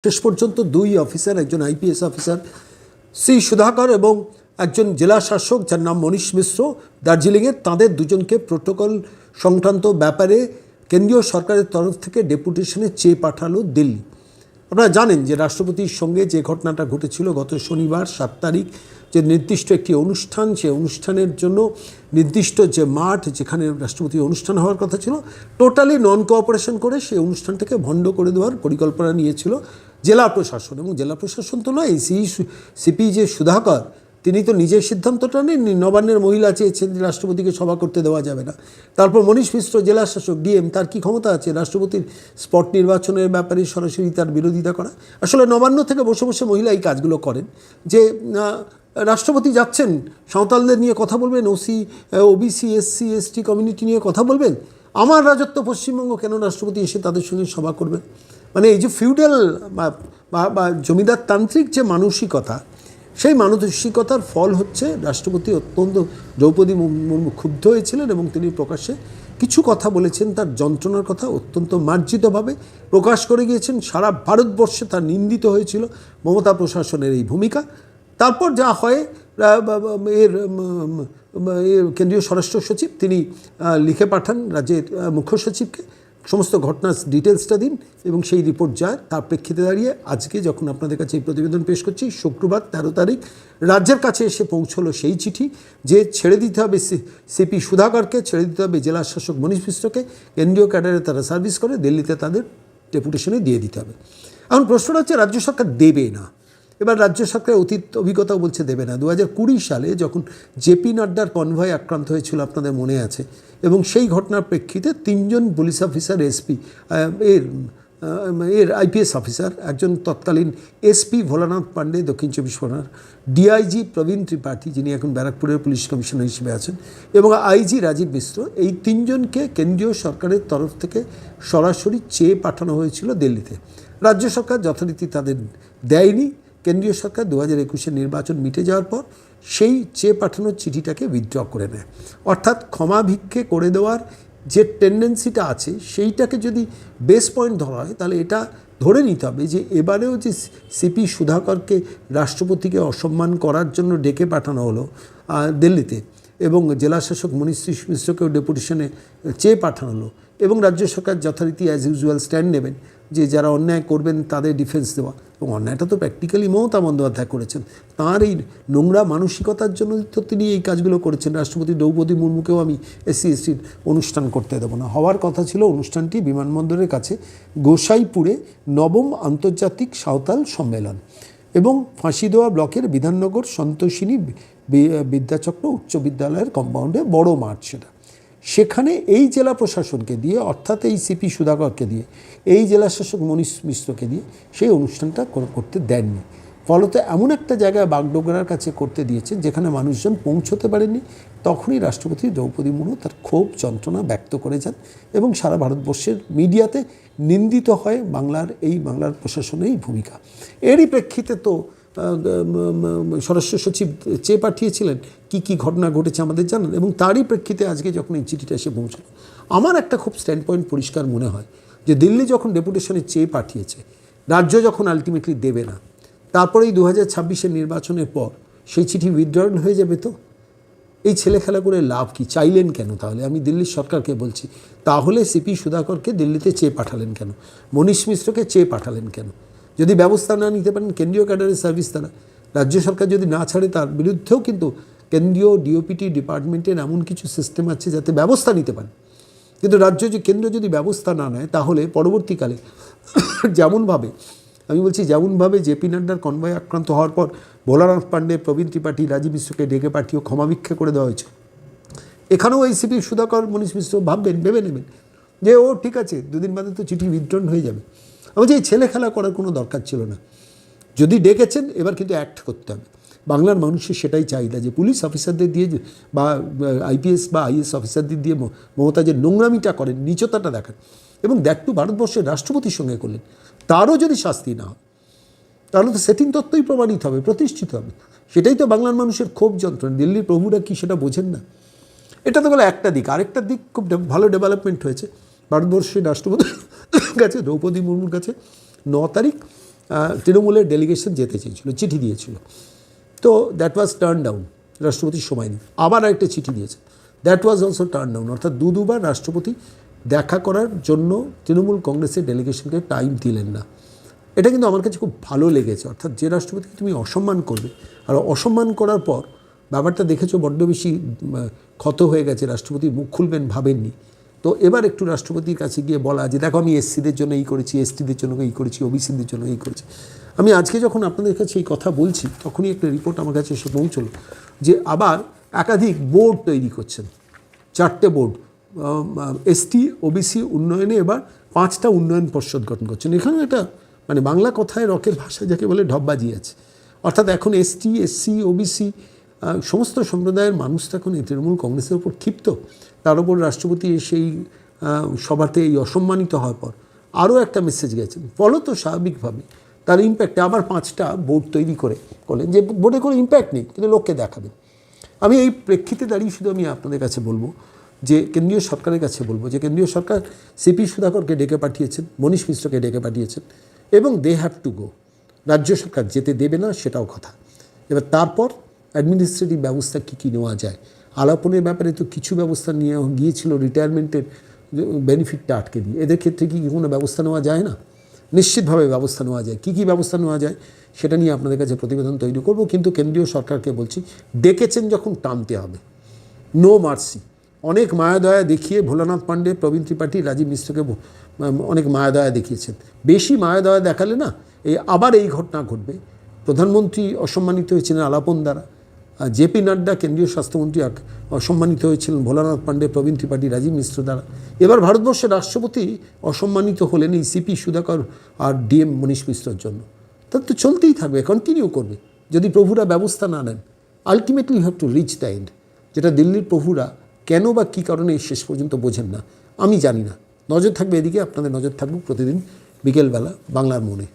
শেষ পর্যন্ত দুই অফিসার, একজন আইপিএস অফিসার সি সুধাকর এবং একজন জেলা শাসক যার নাম মনীশ মিশ্র দার্জিলিংয়ের, তাদের দুজনকে প্রোটোকল সংক্রান্ত ব্যাপারে কেন্দ্রীয় সরকারের তরফ থেকে ডেপুটেশনে চেয়ে পাঠালো দিল্লি। আপনারা জানেন যে রাষ্ট্রপতির সঙ্গে যে ঘটনাটা ঘটেছিল গত শনিবার 7 তারিখ, যে নির্দিষ্ট একটি অনুষ্ঠান, সে অনুষ্ঠানের জন্য নির্দিষ্ট যে মাঠ যেখানে রাষ্ট্রপতির অনুষ্ঠান হওয়ার কথা ছিল, টোটালি নন কোঅপারেশন করে সেই অনুষ্ঠানটাকে ভণ্ড করে দেওয়ার পরিকল্পনা নিয়েছিল জেলা প্রশাসন। এবং জেলা প্রশাসন তো নয়, সিপি যে সুধাকর, তিনি তো নিজের সিদ্ধান্তটা নেননি। নবান্নের মহিলা চেয়েছেন যে রাষ্ট্রপতিকে সভা করতে দেওয়া যাবে না। তারপর মনীশ মিশ্র জেলা শাসক ডিএম, তার কি ক্ষমতা আছে রাষ্ট্রপতির স্পট নির্বাচনের ব্যাপারে সরাসরি তার বিরোধিতা করা? আসলে নবান্ন থেকে বসে বসে মহিলা এই কাজগুলো করেন, যে রাষ্ট্রপতি যাচ্ছেন, সাঁওতালদের নিয়ে কথা বলবেন, ওবিসি এসসি এসটি কমিউনিটি নিয়ে কথা বলবেন, আমার রাজত্ব পশ্চিমবঙ্গ, কেন রাষ্ট্রপতি এসে তাদের সঙ্গে সভা করবেন? মানে এই যে ফিউডাল বা জমিদার তান্ত্রিক যে মানসিকতা, সেই মানসিকতার ফল হচ্ছে রাষ্ট্রপতি অত্যন্ত দ্রৌপদী মুর্মু ক্ষুব্ধ হয়েছিলেন এবং তিনি প্রকাশ্যে কিছু কথা বলেছেন, তার যন্ত্রণার কথা অত্যন্ত মার্জিতভাবে প্রকাশ করে গিয়েছেন। সারা ভারতবর্ষে তার নিন্দিত হয়েছিল মমতা প্রশাসনের এই ভূমিকা। তারপর যা হয়, কেন্দ্রীয় স্বরাষ্ট্র সচিব তিনি লিখে পাঠান রাজ্যের মুখ্য সচিবকে, সমস্ত ঘটনার ডিটেলসটা দিন এবং সেই রিপোর্ট যায়। তার প্রেক্ষিতে দাঁড়িয়ে আজকে যখন আপনাদের কাছে এই প্রতিবেদন পেশ করছি, শুক্রবার 13 তারিখ রাজ্যের কাছে এসে পৌঁছলো সেই চিঠি যে ছেড়ে দিতে হবে সিপি সুধাকরকে, ছেড়ে দিতে হবে জেলা শাসক মনীশ মিশ্রকে। কেন্দ্রীয় ক্যাডারে তারা সার্ভিস করে, দিল্লিতে তাদের ডেপুটেশনে দিয়ে দিতে হবে। এখন প্রশ্নটা হচ্ছে রাজ্য সরকার দেবে না। এবার রাজ্য সরকারের অতীত অভিজ্ঞতাও বলছে দেবে না। 2020 সালে যখন জেপি নাড্ডার কনভয় আক্রান্ত হয়েছিল, আপনাদের মনে আছে, এবং সেই ঘটনার প্রেক্ষিতে 3 জন police officer, SP IPS officer, একজন তৎকালীন এসপি ভোলানাথ পাণ্ডে দক্ষিণ 24 পরগনার, ডিআইজি প্রবীণ ত্রিপাঠী যিনি এখন ব্যারাকপুরের পুলিশ কমিশনার হিসেবে আছেন, এবং আইজি রাজীব মিশ্র, এই 3 জনকে কেন্দ্রীয় সরকারের তরফ থেকে সরাসরি চেয়ে পাঠানো হয়েছিল দিল্লিতে। রাজ্য সরকার যথারীতি তাদের দেয়নি। কেন্দ্রীয় সরকার 2021-এর নির্বাচন মিটে যাওয়ার পর সেই চেয়ে পাঠানোর চিঠিটাকে উইথড্র করে নেয়। অর্থাৎ ক্ষমা ভিক্ষে করে দেওয়ার যে টেন্ডেন্সিটা আছে, সেইটাকে যদি বেস পয়েন্ট ধরা হয়, তাহলে এটা ধরে নিতে হবে যে এবারেও যে সিপি সুধাকরকে রাষ্ট্রপতিকে অসম্মান করার জন্য ডেকে পাঠানো হলো দিল্লিতে, এবং জেলা শাসক মনীশ মিশ্রকেও ডেপুটেশনে চেয়ে পাঠানো হলো, এবং রাজ্য সরকার যথারীতি অ্যাজ ইউজুয়াল স্ট্যান্ড নেবেন যে যারা অন্যায় করবেন তাদের ডিফেন্স দেওয়া। এবং অন্যায়টা তো প্র্যাকটিক্যালি মমতা বন্দ্যোপাধ্যায় করেছেন, তাঁর এই নোংরা মানসিকতার জন্য তো তিনি এই কাজগুলো করেছেন। রাষ্ট্রপতি দ্রৌপদী মুর্মুকেও আমি এসসি এসটির অনুষ্ঠান করতে দেবো না। হওয়ার কথা ছিল অনুষ্ঠানটি বিমানবন্দরের কাছে গোসাইপুরে 9ম আন্তর্জাতিক সাঁওতাল সম্মেলন, এবং ফাঁসিদেওয়া ব্লকের বিধাননগর সন্তোষিনী বিদ্যাচক্র উচ্চ বিদ্যালয়ের কম্পাউন্ডে বড় মাঠ সেটা। সেখানে এই জেলা প্রশাসনকে দিয়ে, অর্থাৎ এই সিপি সুধাকরকে দিয়ে, এই জেলা শাসক মনীশ মিশ্রকে দিয়ে সেই অনুষ্ঠানটা করতে দেননি। ফলত এমন একটা জায়গায় বাগডোগরার কাছে করতে দিয়েছে যেখানে মানুষজন পৌঁছতে পারেনি। তখনই রাষ্ট্রপতি দ্রৌপদী মুর্মু তার ক্ষোভ যন্ত্রণা ব্যক্ত করে যান এবং সারা ভারতবর্ষের মিডিয়াতে নিন্দিত হয় বাংলার প্রশাসনের এই ভূমিকা। এরই প্রেক্ষিতে তো স্বরাষ্ট্র সচিব চেয়ে পাঠিয়েছিলেন কি ঘটনা ঘটেছে আমাদের জানান, এবং তারই প্রেক্ষিতে আজকে যখন এই চিঠিটা এসে পৌঁছলো, আমার একটা খুব স্ট্যান্ড পয়েন্ট পরিষ্কার মনে হয় যে দিল্লি যখন ডেপুটেশনে চেয়ে পাঠিয়েছে, রাজ্য যখন আলটিমেটলি দেবে না, তারপরে এই 2026-এর নির্বাচনের পর সেই চিঠি উইথড্রল হয়ে যাবে। তো এই ছেলে খেলা করে লাভ কি? চাইলেন কেন তাহলে? আমি দিল্লির সরকারকে বলছি, তাহলে সিপি সুধাকরকে দিল্লিতে চেয়ে পাঠালেন কেন? মনীশ মিশ্রকে চেয়ে পাঠালেন কেন? যদি ব্যবস্থা না নিতে পারেন কেন্দ্রীয় ক্যাডারের সার্ভিস তারা, রাজ্য সরকার যদি না ছাড়ে, তার বিরুদ্ধেও কিন্তু কেন্দ্রীয় ডিওপিটি ডিপার্টমেন্টের এমন কিছু সিস্টেম আছে যাতে ব্যবস্থা নিতে পারে। কিন্তু কেন্দ্র যদি ব্যবস্থা না নেয়, তাহলে পরবর্তীকালে যেমনভাবে জেপি নাড্ডার কনভয় আক্রান্ত হওয়ার পর ভোলানাথ পাণ্ডে, প্রবীণ ত্রিপাঠী, রাজীব মিশ্রকে ডেকে পাঠিয়ে ক্ষমাভিক্ষা করে দেওয়া হয়েছে, এখানেও এই সিপি সুধাকর মনীশ মিশ্র ভেবে নেবেন যে ও ঠিক আছে, 2 দিন বাদে তো চিঠি উইথড্রন হয়ে যাবে। আমি যে এই ছেলে খেলা করার কোনো দরকার ছিল না। যদি ডেকেছেন, এবার কিন্তু অ্যাক্ট করতে হবে। বাংলার মানুষের সেটাই চাহিদা যে পুলিশ অফিসারদের দিয়ে বা আইপিএস বা আইএস অফিসারদের দিয়ে মমতা যে নোংরামিটা করেন, নীচতাটা দেখান, এবং দ্যাটটু ভারতবর্ষের রাষ্ট্রপতির সঙ্গে করলেন, তারও যদি শাস্তি না হয়, তাহলে তো সেটিং তত্ত্বই প্রমাণিত হবে, প্রতিষ্ঠিত হবে। সেটাই তো বাংলার মানুষের ক্ষোভ যন্ত্রণা। দিল্লির প্রভুরা কি সেটা বোঝেন না? এটা তো বলে একটা দিক। আরেকটা দিক খুব ভালো ডেভেলপমেন্ট হয়েছে ভারতবর্ষের রাষ্ট্রপতির কাছে, দ্রৌপদী মুর্মুর কাছে 9 তারিখ তৃণমূলের ডেলিগেশন যেতে চেয়েছিল, চিঠি দিয়েছিল। তো দ্যাট ওয়াজ টার্ন ডাউন, রাষ্ট্রপতির সময় নেই। আবার একটা চিঠি দিয়েছে, that was also turn down. অর্থাৎ দুবার রাষ্ট্রপতি দেখা করার জন্য তৃণমূল কংগ্রেসের ডেলিগেশনকে টাইম দিলেন না। এটা কিন্তু আমার কাছে খুব ভালো লেগেছে। অর্থাৎ যে রাষ্ট্রপতিকে তুমি অসম্মান করবে, আর অসম্মান করার পর ব্যাপারটা দেখেছো বড্ড বেশি ক্ষত হয়ে গেছে, রাষ্ট্রপতি মুখ খুলবেন ভাবেননি। তো এবার একটু রাষ্ট্রপতির কাছে গিয়ে বলা যে দেখো আমি এসসিদের জন্য এই করেছি, এসটিদের জন্য এই করেছি, ওবিসিদের জন্য এই করেছি। আমি আজকে যখন আপনাদের কাছে এই কথা বলছি তখনই একটা রিপোর্ট আমার কাছে এসে পৌঁছলো যে আবার একাধিক বোর্ড তৈরি করছেন, 4টে বোর্ড, এসটি ওবিসি উন্নয়নে এবার 5টা উন্নয়ন পর্ষদ গঠন করছেন। এখানেও একটা মানে বাংলা কথায় রকের ভাষায় যাকে বলে ঢপবাজি আছে। অর্থাৎ এখন এসটি, এসসি, ওবিসি সমস্ত সম্প্রদায়ের মানুষ তো এখন এই তৃণমূল কংগ্রেসের ওপর ক্ষিপ্ত। তার উপর রাষ্ট্রপতি সেই সভাতে এই অসম্মানিত হওয়ার পর আরও একটা মেসেজ গেছেন। ফলত স্বাভাবিকভাবে তার ইম্প্যাক্টে আবার 5টা বোর্ড তৈরি করলেন, যে বোর্ডে কোনো ইম্প্যাক্ট নেই কিন্তু লোককে দেখাবেন। আমি এই প্রেক্ষিতে দাঁড়িয়ে শুধু আমি আপনাদের কাছে বলবো যে কেন্দ্রীয় সরকারের কাছে বলবো যে কেন্দ্রীয় সরকার সিপি সুধাকরকে ডেকে পাঠিয়েছেন, মনীষ মিশ্রকে ডেকে পাঠিয়েছেন এবং দে হ্যাভ টু গো। রাজ্য সরকার যেতে দেবে না সেটাও কথা। এবার তারপর অ্যাডমিনিস্ট্রেটিভ ব্যবস্থা কী নেওয়া যায়, আলাপনের ব্যাপারে তো কিছু ব্যবস্থা নিয়ে গিয়েছিল, রিটায়ারমেন্টের বেনিফিটটা আটকে দিয়ে। এদের ক্ষেত্রে কি কোনো ব্যবস্থা নেওয়া যায় না? নিশ্চিতভাবে ব্যবস্থা নেওয়া যায়। কী ব্যবস্থা নেওয়া যায় সেটা নিয়ে আপনাদের কাছে প্রতিবেদন তৈরি করব। কিন্তু কেন্দ্রীয় সরকারকে বলছি, ডেকেছেন যখন টানতে হবে, নো মার্সি। অনেক মায়াদয়া দেখিয়ে ভোলানাথ পাণ্ডে, প্রবীণ ত্রিপাঠী, রাজীব মিশ্রকে অনেক মায়াদয়া দেখিয়েছেন। বেশি মায়াদয়া দেখালে না আবার এই ঘটনা ঘটবে। প্রধানমন্ত্রী অসম্মানিত হয়েছিলেন আলাপন দ্বারা, জেপি নাড্ডা কেন্দ্রীয় স্বাস্থ্যমন্ত্রী অসম্মানিত হয়েছিলেন ভোলানাথ পাণ্ডে, প্রবীণ ত্রিপাঠী, রাজীব মিশ্র দ্বারা। এবার ভারতবর্ষের রাষ্ট্রপতি অসম্মানিত হলেন এই সিপি সুধাকর আর ডিএম মনীষ মিশ্রর জন্য। তার তো চলতেই থাকবে, কন্টিনিউ করবে যদি প্রভুরা ব্যবস্থা না নেন। Ultimately you have to reach the end, যেটা দিল্লির প্রভুরা কেন বা কী কারণে শেষ পর্যন্ত বোঝেন না আমি জানি না। নজর থাকবে এদিকে, আপনাদের নজর থাকবে প্রতিদিন বিকেলবেলা বাংলার মনে।